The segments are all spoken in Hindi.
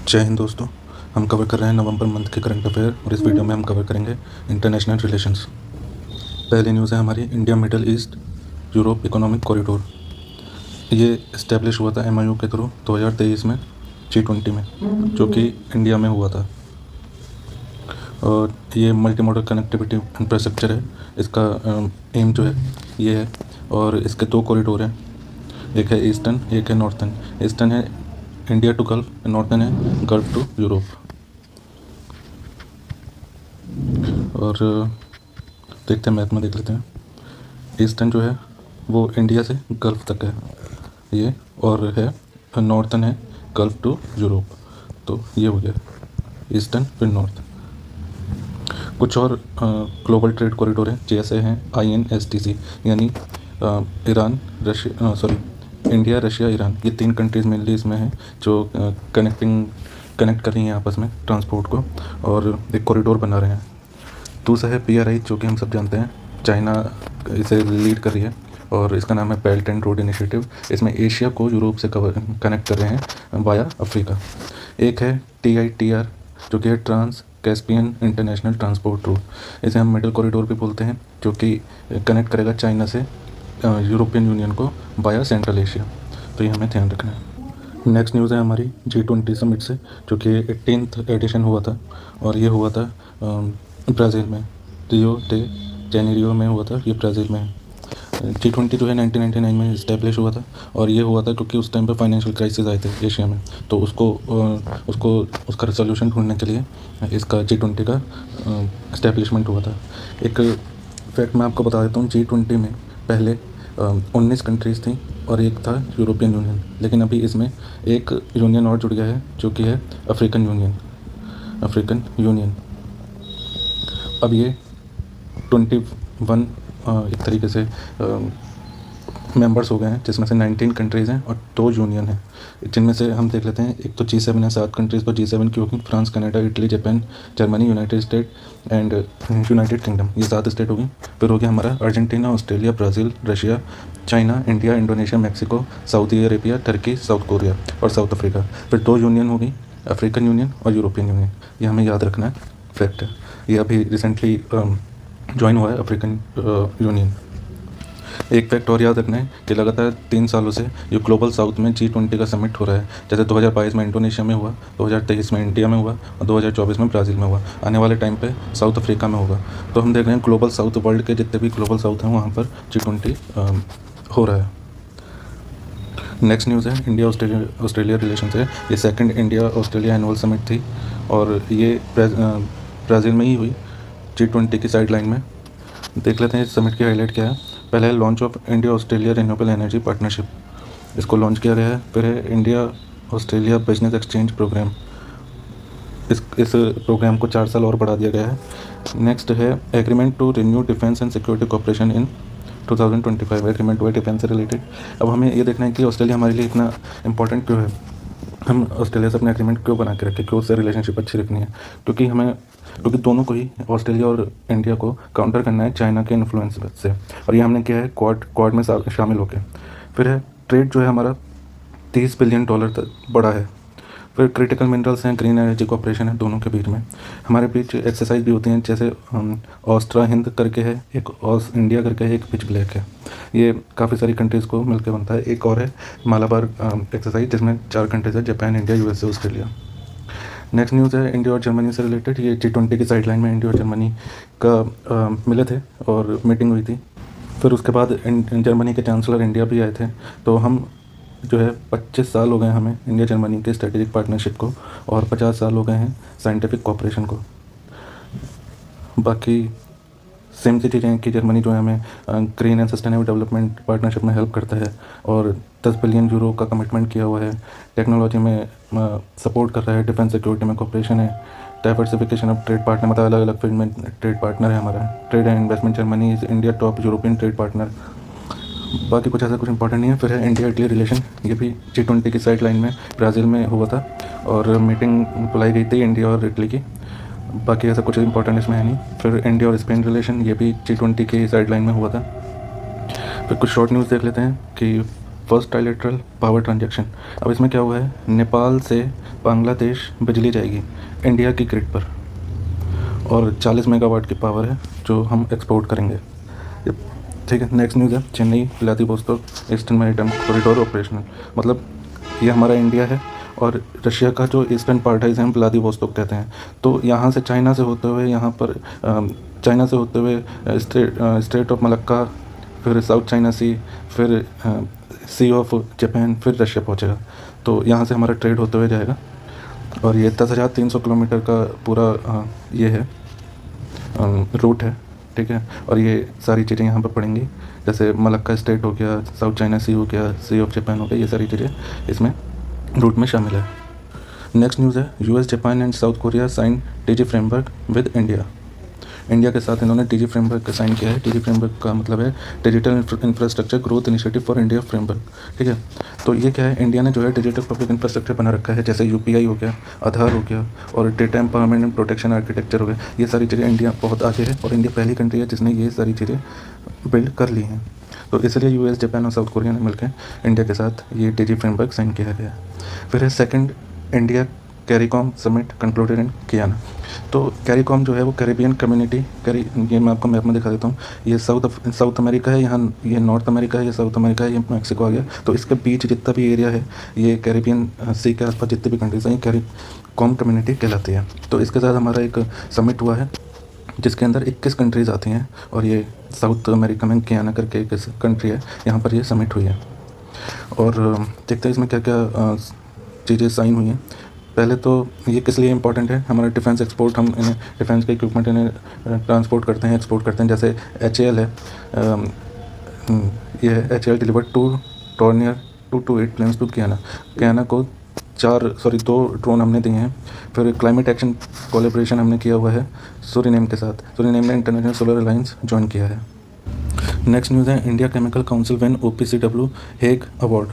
जय हिंद दोस्तों। हम कवर कर रहे हैं नवंबर मंथ के करंट अफेयर और इस वीडियो में हम कवर करेंगे इंटरनेशनल रिलेशंस। पहली न्यूज़ है हमारी India middle east Europe economic corridor. ये इस्टेब्लिश हुआ था MOU के थ्रू 2023 में G20 में, जो कि इंडिया में हुआ था। और ये मल्टी मॉडल कनेक्टिविटी इंफ्रास्ट्रक्चर है। इसका एम जो है ये है। और इसके दो कॉरिडोर हैं, एक है ईस्टर्न, एक है नॉर्थन। ईस्टर्न है इंडिया टू गल्फ, नॉर्थन है गल्फ टू यूरोप। और देखते हैं मैप में, देख लेते हैं। ईस्टर्न जो है वो इंडिया से गल्फ तक है ये, और है नॉर्थन है गल्फ टू यूरोप। तो ये हो गया ईस्टर्न फिर नॉर्थ। कुछ और ग्लोबल ट्रेड कॉरिडोर हैं, जैसे हैं INSTC, यानी Iran Russia India Russia Iran. ये 3 कंट्रीज़ मेनली इसमें हैं जो कनेक्ट कर रही हैं आपस में ट्रांसपोर्ट को, और एक कॉरिडोर बना रहे हैं। दूसरा है PRI, जो कि हम सब जानते हैं चाइना इसे लीड कर रही है, और इसका नाम है बेल्ट एंड रोड इनिशिएटिव। इसमें एशिया को यूरोप से कनेक्ट कर रहे हैं वाया अफ्रीका। एक है TITR, जो कि है trans Caspian international transport route. इसे हम मिडल कॉरिडोर भी बोलते हैं, जो कि कनेक्ट करेगा चाइना से यूरोपियन यूनियन को वाया सेंट्रल एशिया। तो ये हमें ध्यान रखना है। नेक्स्ट न्यूज़ है हमारी G20 समिट से, जो कि 18th एडिशन हुआ था, और ये हुआ था ब्राज़ील में, रियो de जेनेरियो में हुआ था। ये ब्राज़ील में है। G20 जो है 1999 में इस्टेब्लिश हुआ था, और ये हुआ था क्योंकि उस टाइम पे फाइनेंशियल क्राइसिस आए थे एशिया में। तो उसका रिजोल्यूशन ढूंढने के लिए इसका G20 का इस्टेब्लिशमेंट हुआ था। एक फैक्ट मैं आपको बता देता हूँ, G20 में पहले 19 कंट्रीज़ थी और एक था यूरोपियन यूनियन, लेकिन अभी इसमें एक यूनियन और जुड़ गया है, जो कि है अफ्रीकन यूनियन। अब ये 21 एक तरीके से मेंबर्स हो गए हैं, जिसमें से 19 कंट्रीज़ हैं और 2 यूनियन हैं, जिनमें से हम देख लेते हैं। एक तो G7 है, 7 कंट्रीज़ पर G7 की होगी, France, Canada, Italy, Japan, Germany, United state and United kingdom. ये 7 स्टेट होगी। फिर हो गया हमारा Argentina, Australia, Brazil, Russia, China, India, Indonesia, Mexico, Saudi Arabia, Turkey, south Korea और साउथ अफ्रीका। फिर 2 यूनियन होगी, अफ्रीकन यूनियन और यूरोपियन यूनियन। ये हमें याद रखना है, फैक्ट है। ये अभी रिसेंटली ज्वाइन हुआ है अफ्रीकन यूनियन। एक फैक्ट और याद रखना है कि लगातार 3 सालों से ये ग्लोबल साउथ में G20 का समिट हो रहा है। जैसे 2022 में इंडोनेशिया में हुआ, 2023 में इंडिया में हुआ और 2024 में ब्राज़ील में हुआ। आने वाले टाइम पे साउथ अफ्रीका में होगा। तो हम देख रहे हैं ग्लोबल साउथ, वर्ल्ड के जितने भी ग्लोबल साउथ हैं वहाँ पर G20 हो रहा है। नेक्स्ट न्यूज़ है इंडिया ऑस्ट्रेलिया रिलेशन है। ये second India Australia annual summit थी, और ये ब्राज़ील में ही हुई G20 की साइडलाइन में। देख लेते हैं इस समिट की हाईलाइट क्या है। पहले है launch of India Australia renewable energy partnership, इसको लॉन्च किया गया है। फिर है India Australia business exchange programme, इस प्रोग्राम को 4 साल और बढ़ा दिया गया है। नेक्स्ट है agreement to renew defence and security cooperation in 2025, agreement हुआ डिफेंस से रिलेटेड। अब हमें ये देखना है कि ऑस्ट्रेलिया हमारे लिए इतना इंपॉर्टेंट क्यों है, हम ऑस्ट्रेलिया से अपना एग्रीमेंट क्यों बना के रखें, क्यों उससे रिलेशनशिप अच्छी रखनी है। क्योंकि दोनों को ही, ऑस्ट्रेलिया और इंडिया को, काउंटर करना है चाइना के इन्फ्लुएंस से, और ये हमने किया है क्वाड में शामिल होकर। फिर है ट्रेड जो है हमारा $30 बिलियन तक बढ़ा है। फिर क्रिटिकल मिनरल्स हैं, ग्रीन एनर्जी कॉपरेशन है दोनों के बीच में। हमारे बीच एक्सरसाइज भी होती हैं, जैसे ऑस्ट्रा हिंद करके है, एक इंडिया करके है, एक पिच ब्लैक है। ये काफ़ी सारी कंट्रीज़ को मिलकर बनता है। एक और है मालाबार एक्सरसाइज, जिसमें 4 कंट्रीज़ है, Japan, India, USA, Australia. Next news है इंडिया और जर्मनी से रिलेटेड। ये G20 की साइडलाइन में इंडिया और जर्मनी का मिले थे और मीटिंग हुई थी। फिर उसके बाद जर्मनी के चांसलर इंडिया भी आए थे। तो हम जो है 25 साल हो गए हमें इंडिया जर्मनी के स्ट्रेटेजिक पार्टनरशिप को, और 50 साल हो गए हैं साइंटिफिक कोऑपरेशन को। बाकी सेम सी चीज़ें हैं कि जर्मनी जो है हमें green and sustainable development partnership में हेल्प करता है, और 10 बिलियन यूरो का कमिटमेंट किया हुआ है। टेक्नोलॉजी में सपोर्ट कर रहा है, डिफेंस सिक्योरिटी में कोऑपरेशन है, डाइवर्सिफिकेशन ऑफ ट्रेड पार्टनर, मतलब अलग अलग फील्ड में ट्रेड पार्टनर है हमारा। Trade and investment, Germany is India top European trade partner. बाकी कुछ ऐसा कुछ इंपॉर्टेंट नहीं है। फिर है इंडिया इटली रिलेशन, ये भी G20 की साइड लाइन में ब्राज़ील में हुआ था, और मीटिंग बुलाई गई थी इंडिया और इटली की। बाकी ऐसा कुछ इंपॉर्टेंट इसमें है नहीं। फिर इंडिया और स्पेन रिलेशन, ये भी G20 की साइड लाइन में हुआ था। फिर कुछ शॉर्ट न्यूज़ देख लेते हैं कि फर्स्ट ट्राइलेटरल पावर ट्रांजैक्शन। अब इसमें क्या हुआ है, नेपाल से बांग्लादेश बिजली जाएगी इंडिया की ग्रिड पर और 40 मेगावाट की पावर है जो हम एक्सपोर्ट करेंगे। ठीक है, नेक्स्ट न्यूज़ है Chennai Vladivostok eastern maritime corridor operational. मतलब ये हमारा इंडिया है और रशिया का जो ईस्टर्न पार्ट है इसे हम व्लादिवोस्तोक कहते हैं। तो यहाँ से चाइना से होते हुए यहाँ पर चाइना से होते हुए स्ट्रेट ऑफ मलक्का, फिर साउथ चाइना सी, फिर सी ऑफ जापान, फिर रशिया पहुँचेगा। तो यहाँ से हमारा ट्रेड होते हुए जाएगा और ये 10,300 किलोमीटर का पूरा ये है रूट है। ठीक है, और ये सारी चीज़ें यहाँ पर पड़ेंगी, जैसे मलक्का स्टेट हो गया, साउथ चाइना सी हो गया, सी ऑफ जापान हो गया, ये सारी चीज़ें इसमें रूट में शामिल है। नेक्स्ट न्यूज़ है US, Japan and South Korea sign TG framework with India. India के साथ इन्होंने टीजी फ्रेमवर्क साइन किया है। टीजी फ्रेमवर्क का मतलब है digital infrastructure growth initiative for India framework. ठीक है, तो ये क्या है, इंडिया ने जो है डिजिटल पब्लिक इंफ्रास्ट्रक्चर बना रखा है, जैसे यूपीआई हो गया, आधार हो गया और data empowerment and protection architecture हो गया। ये सारी चीज़ें इंडिया बहुत आगे है और इंडिया पहली कंट्री है जिसने ये सारी चीज़ें बिल्ड कर ली हैं। तो इसलिए यूएस, जापान और साउथ कोरिया ने मिलकर इंडिया के साथ ये टीजी फ्रेमवर्क साइन किया गया। फिर है second India CARICOM summit concluded in Kiana. तो कैरिकॉम जो है वो कैरिबियन कम्युनिटी ये मैं आपको मैप में दिखा देता हूँ। ये साउथ अमेरिका है, यहाँ ये नॉर्थ अमेरिका है, ये साउथ अमेरिका है, ये मैक्सिको आ गया। तो इसके बीच जितना भी एरिया है, ये कैरिबियन सी के आसपास जितने भी कंट्रीज हैं, ये कैरिकॉम कम्युनिटी कहलाती है। तो इसके साथ हमारा एक समिट हुआ है जिसके अंदर 21 कंट्रीज़ आती हैं और ये साउथ अमेरिका में कियाना करके एक कंट्री है, यहाँ पर ये समिट हुई है। और देखते हैं इसमें क्या क्या चीज़ें साइन हुई हैं। पहले तो ये किस लिए इम्पोर्टेंट है, हमारा डिफेंस एक्सपोर्ट, हम इन्हें डिफेंस के इक्विपमेंट इन्हें ट्रांसपोर्ट करते हैं, एक्सपोर्ट करते हैं। जैसे HAL है, ये है HAL delivered 2 Dornier 228 planes to Guyana को 2 ड्रोन हमने दिए हैं। फिर क्लाइमेट एक्शन कोलैबोरेशन हमने किया हुआ है सूरीनेम के साथ। सूरीनेम ने इंटरनेशनल सोलर अलायंस ज्वाइन किया है। नेक्स्ट न्यूज़ है India chemical council win OPCW Hague award.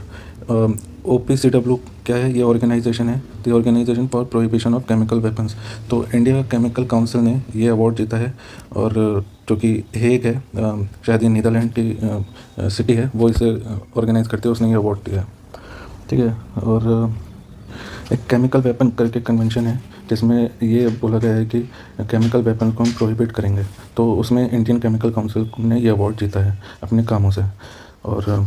OPCW क्या है, ये ऑर्गेनाइजेशन है, the organisation for prohibition of chemical weapons. तो इंडिया केमिकल काउंसिल ने ये अवार्ड जीता है और जो कि हेग है, शायद ये नीदरलैंड की सिटी है, वो इसे ऑर्गेनाइज करते हैं, उसने ये अवार्ड दिया। ठीक है, और एक केमिकल वेपन करके कन्वेंशन है जिसमें ये बोला गया है कि केमिकल वेपन को हम प्रोहिबिट करेंगे। तो उसमें इंडियन केमिकल काउंसिल ने ये अवार्ड जीता है अपने कामों से। और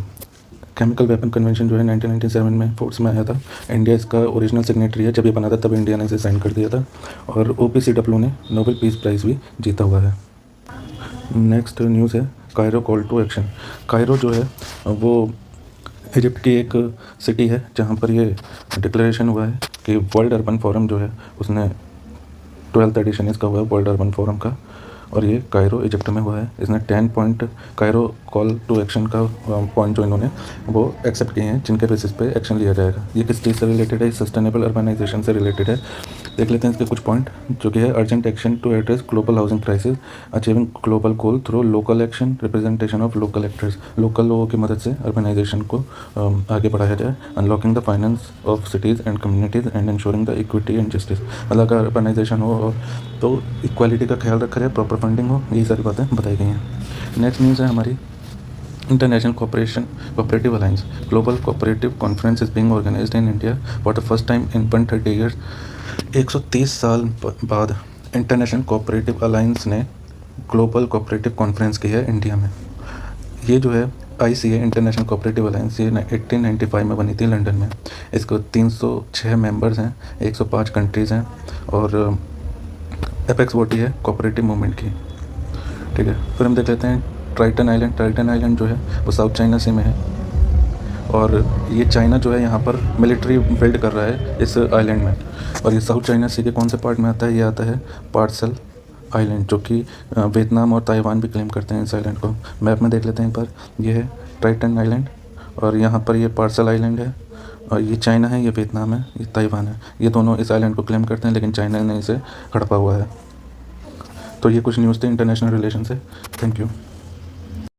केमिकल वेपन कन्वेंशन जो है 1997 में फोर्स में आया था। इंडिया इसका ओरिजिनल सिग्नेटरी है, जब ये बना था तब इंडिया ने इसे साइन कर दिया था। और OPCW ने नोबेल पीस प्राइज़ भी जीता हुआ है। नेक्स्ट न्यूज़ है Cairo call to action. Cairo जो है वो इजिप्ट की एक सिटी है जहाँ पर ये डिक्लेरेशन हुआ है कि वर्ल्ड अर्बन फोरम जो है उसने 12th एडिशन इसका हुआ है वर्ल्ड अर्बन फोरम का, और ये कायरो इजिप्ट में हुआ है। इसने 10 point Cairo call to action का पॉइंट जो इन्होंने वो एक्सेप्ट किए हैं, जिनके बेसिस पे एक्शन लिया जाएगा। ये किस चीज़ से रिलेटेड है, सस्टेनेबल अर्बनाइजेशन से रिलेटेड है। देख लेते हैं इसके कुछ पॉइंट, जो कि है urgent action to address global housing crisis, achieving global goal through local action, representation of local actors. Local लोगों की मदद से अर्बनाइजेशन को आगे बढ़ाया जाए, unlocking the finance of cities and communities and ensuring the equity and justice. मतलब अगर अर्बनाइजेशन हो और तो इक्वालिटी का ख्याल रखा जाए, प्रॉपर फंडिंग हो, यही सारी बातें बताई गई हैं। नेक्स्ट न्यूज़ है हमारी international cooperative alliance global cooperative conference is being organised in India for the first time in 130 years. 130 साल बाद इंटरनेशनल कोऑपरेटिव अलायंस ने ग्लोबल कोऑपरेटिव कॉन्फ्रेंस की है इंडिया में। ये जो है ICA इंटरनेशनल कोऑपरेटिव अलायंस, ये 1895 में बनी थी लंदन में। इसको 306 मेंबर्स हैं, 105 कंट्रीज़ हैं और एपेक्स बॉडी है कोऑपरेटिव मूवमेंट की। ठीक है, फिर हम देख लेते हैं ट्राइटन आइलैंड। ट्राइटन आइलैंड जो है वो साउथ चाइना सी में है और ये चाइना जो है यहाँ पर मिलिट्री बिल्ड कर रहा है इस आइलैंड में। और ये साउथ चाइना सी के कौन से पार्ट में आता है, ये आता है पार्सल आइलैंड, जो कि वियतनाम और ताइवान भी क्लेम करते हैं इस आइलैंड को। मैप में देख लेते हैं एक बार, ये है ट्राइटन आइलैंड और यहाँ पर ये पार्सल आइलैंड है और ये चाइना है, ये वियतनाम है, ये ताइवान है। ये दोनों इस आइलैंड को क्लेम करते हैं, लेकिन चाइना ने इसे हड़पा हुआ है। तो ये कुछ न्यूज़ थे इंटरनेशनल रिलेशन से। Thank you.